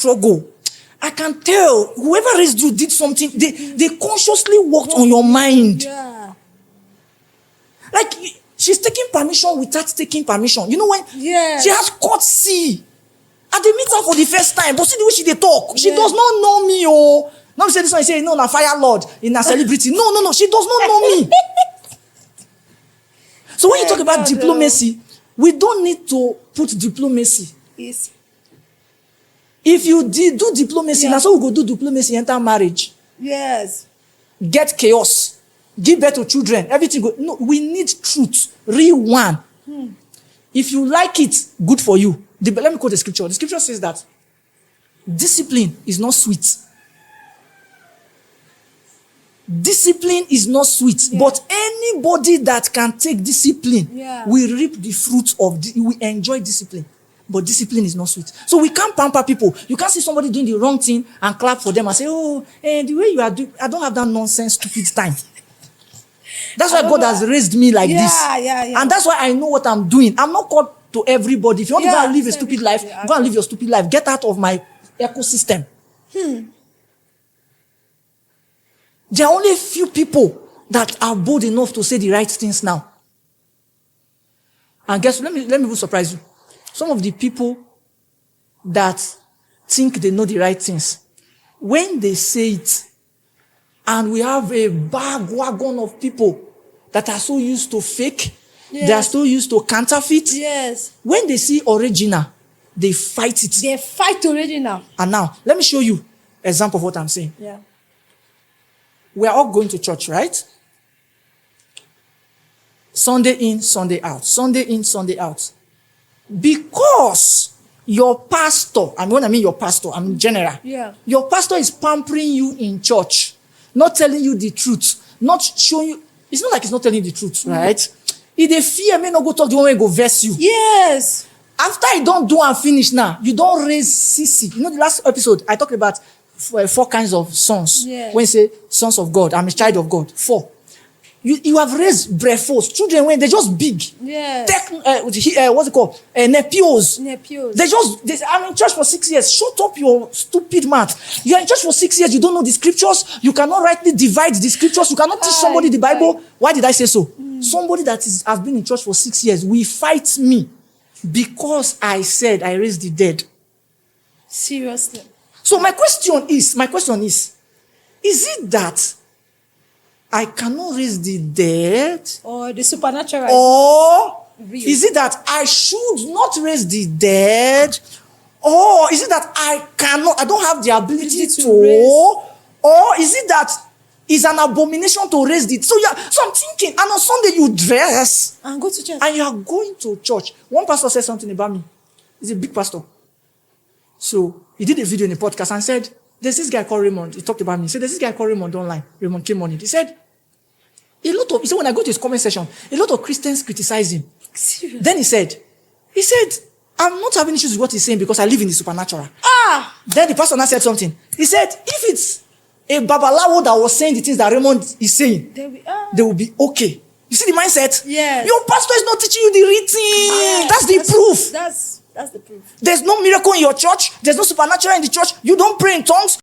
struggle. I can tell whoever raised you did something. They consciously worked on your mind. Yeah. Like, she's taking permission without taking permission. You know when? Yes. She has courtesy. At the meet her for the first time, but see the way she dey talk. She does not know me, oh. Now say this one, say, no, na fire lord, in a celebrity. No, she does not know me. So when you talk about diplomacy, we don't need to put diplomacy. Yes. If you do diplomacy, that's how we go do diplomacy, enter marriage. Yes. Get chaos. Give birth to children. Everything go. No, we need truth. Real one. If you like it, good for you. Let me quote the scripture. The scripture says that discipline is not sweet. Discipline is not sweet, but anybody that can take discipline will reap the fruits of we enjoy discipline. But discipline is not sweet. So we can't pamper people. You can't see somebody doing the wrong thing and clap for them and say, oh, the way you are doing, I don't have that nonsense, stupid time. That's why God has raised me like this. And that's why I know what I'm doing. I'm not called to everybody. If you want to go and live a stupid life, go and live your stupid life. Get out of my ecosystem. There are only a few people that are bold enough to say the right things now. And guess, let me even surprise you. Some of the people that think they know the right things, when they say it, and we have a wagon of people that are so used to fake, they are so used to counterfeit. Yes. When they see original, they fight it. They fight original. And now, let me show you an example of what I'm saying. Yeah. We are all going to church, right? Sunday in, Sunday out. Sunday in, Sunday out. Because your pastor, when I mean your pastor, I'm general. Yeah. Your pastor is pampering you in church, not telling you the truth, not showing you. It's not like he's not telling you the truth, right? If they fear, may not go talk to one way, go verse you. Yes. After you don't do and finish now, you don't raise CC. You know, the last episode, I talked about 4 kinds of sons. Yeah. When you say sons of God, I'm a child of God. 4. You have raised brephos, children when they're just big. Yes. What's it called? Nepios. Nepios. I'm in church for 6 years. Shut up your stupid mouth. You're in church for 6 years. You don't know the scriptures. You cannot rightly divide the scriptures. You cannot teach somebody the Bible. Why did I say so? Somebody that has been in church for 6 years will fight me because I said I raised the dead. Seriously. So my question is it that I cannot raise the dead? Or the supernatural. Or is it that I should not raise the dead? Or is it that I don't have the ability to? Or is it that it's an abomination to raise the dead? So I'm thinking, and on Sunday you dress and go to church. And you are going to church. One pastor said something about me. He's a big pastor. So he did a video in a podcast and said, there's this guy called Raymond. He talked about me. He said, there's this guy called Raymond online. Raymond came on it. He said, when I go to his comment section, a lot of Christians criticize him. Seriously? Then he said, I'm not having issues with what he's saying because I live in the supernatural. Then the pastor now said something. He said, if it's a babalawo that was saying the things that Raymond is saying, they will be okay. You see the mindset? Yes. Your pastor is not teaching you the written. That's the proof. That's the proof. There's no miracle in your church. There's no supernatural in the church. You don't pray in tongues.